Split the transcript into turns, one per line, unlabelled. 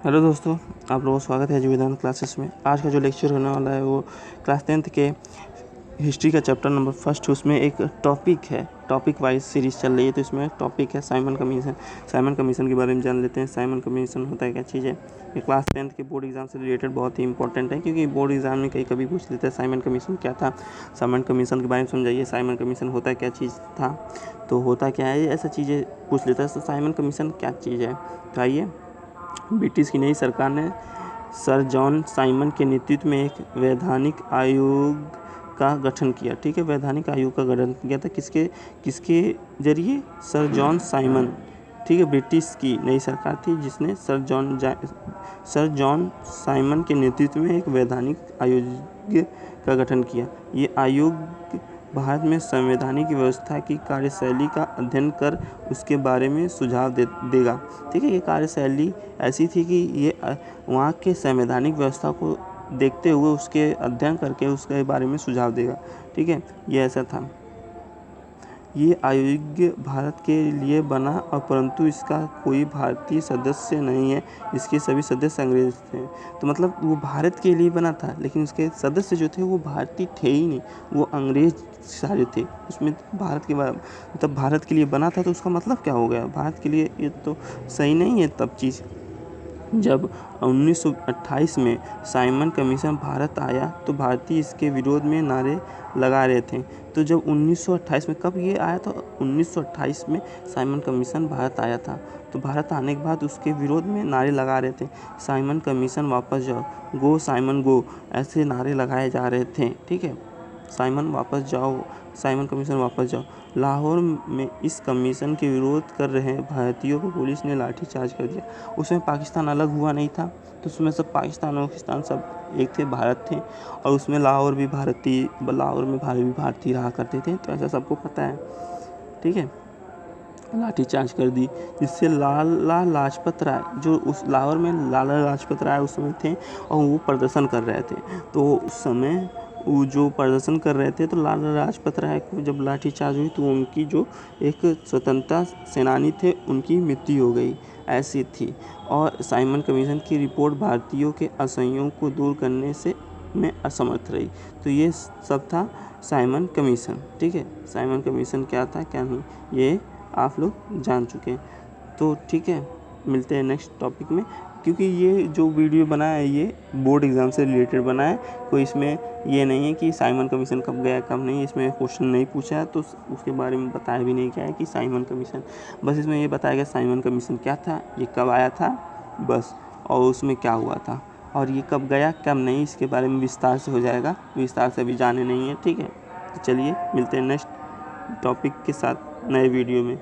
Hello दोस्तों, आप लोगों का स्वागत है जीविदान क्लासेस में। आज का जो लेक्चर होने वाला है वो क्लास 10th के हिस्ट्री का चैप्टर नंबर फर्स्ट। उसमें एक टॉपिक है, टॉपिक वाइज सीरीज़ चल रही है, तो इसमें टॉपिक है साइमन कमीशन। साइमन कमीशन के बारे में जान लेते हैं। साइमन कमीशन होता है क्या चीज़ है। ये क्लास 10th के बोर्ड एग्जाम से रिलेटेड बहुत ही इंपॉर्टेंट है, क्योंकि बोर्ड एग्जाम में कभी पूछ लेते हैं साइमन कमीशन क्या था। साइमन कमीशन के बारे में समझाइए, साइमन कमीशन होता क्या चीज़ था, तो होता क्या है, ऐसा चीज़ें पूछ लेता है। तो साइमन कमीशन क्या चीज़ है, तो आइए। ब्रिटिश की नई सरकार ने सर जॉन साइमन के नेतृत्व में एक वैधानिक आयोग का गठन किया। ठीक है, वैधानिक आयोग का गठन किया था किसके किसके जरिए? Sir John Simon. ठीक है, ब्रिटिश की नई सरकार थी जिसने सर जॉन साइमन के नेतृत्व में एक वैधानिक आयोग का गठन किया। ये आयोग भारत में संवैधानिक व्यवस्था की कार्यशैली का अध्ययन कर उसके बारे में सुझाव देगा। ठीक है, ये कार्यशैली ऐसी थी कि ये वहाँ के संवैधानिक व्यवस्था को देखते हुए उसके अध्ययन करके उसके बारे में सुझाव देगा। ठीक है, ये ऐसा था। ये आयोग भारत के लिए बना और परंतु इसका कोई भारतीय सदस्य नहीं है। इसके सभी सदस्य अंग्रेज थे। तो मतलब वो भारत के लिए बना था, लेकिन उसके सदस्य जो थे वो भारतीय थे ही नहीं, वो अंग्रेज सारे थे। उसमें भारत के मतलब भारत के लिए बना था, तो उसका मतलब क्या हो गया भारत के लिए? ये तो सही नहीं है तब चीज़। जब 1928 में साइमन कमीशन भारत आया तो भारतीय इसके विरोध में नारे लगा रहे थे। तो जब 1928 में, कब ये आया था? 1928 में साइमन कमीशन भारत आया था। तो भारत आने के बाद उसके विरोध में नारे लगा रहे थे, साइमन कमीशन वापस जाओ, गो साइमन गो, ऐसे नारे लगाए जा रहे थे। ठीक है, साइमन वापस जाओ, साइमन कमीशन वापस जाओ। लाहौर में इस कमीशन के विरोध कर रहे भारतीयों को पुलिस ने लाठीचार्ज कर दिया। उसमें पाकिस्तान अलग हुआ नहीं था, तो उसमें सब पाकिस्तान और पाकिस्तान सब एक थे, भारत थे। और उसमें लाहौर में भी भारतीय रहा करते थे, तो ऐसा सबको पता है। ठीक है, लाठीचार्ज कर दी, जिससे लाला लाजपत राय, जो उस लाहौर में लाला लाजपत राय उस समय थे और वो प्रदर्शन कर रहे थे। तो उस समय वो जो प्रदर्शन कर रहे थे, तो लाला लाजपत राय को जब लाठीचार्ज हुई तो उनकी जो एक स्वतंत्रता सेनानी थे उनकी मृत्यु हो गई, ऐसी थी। और साइमन कमीशन की रिपोर्ट भारतीयों के असहयोग को दूर करने से में असमर्थ रही। तो ये सब था साइमन कमीशन। ठीक है, साइमन कमीशन क्या था क्या नहीं, ये आप लोग जान चुके हैं। तो ठीक है, मिलते हैं नेक्स्ट टॉपिक में। क्योंकि ये जो वीडियो बना है ये बोर्ड एग्ज़ाम से रिलेटेड बना है, कोई इसमें ये नहीं है कि साइमन कमीशन कब गया कब नहीं, इसमें क्वेश्चन नहीं पूछा है, तो उसके बारे में बताया भी नहीं क्या है कि साइमन कमीशन। बस इसमें ये बताया गया साइमन कमीशन क्या था, ये कब आया था बस, और उसमें क्या हुआ था, और ये कब गया कब नहीं, इसके बारे में विस्तार से हो जाएगा। विस्तार से अभी जाने नहीं है। ठीक है, तो चलिए मिलते हैं नेक्स्ट टॉपिक के साथ नए वीडियो में।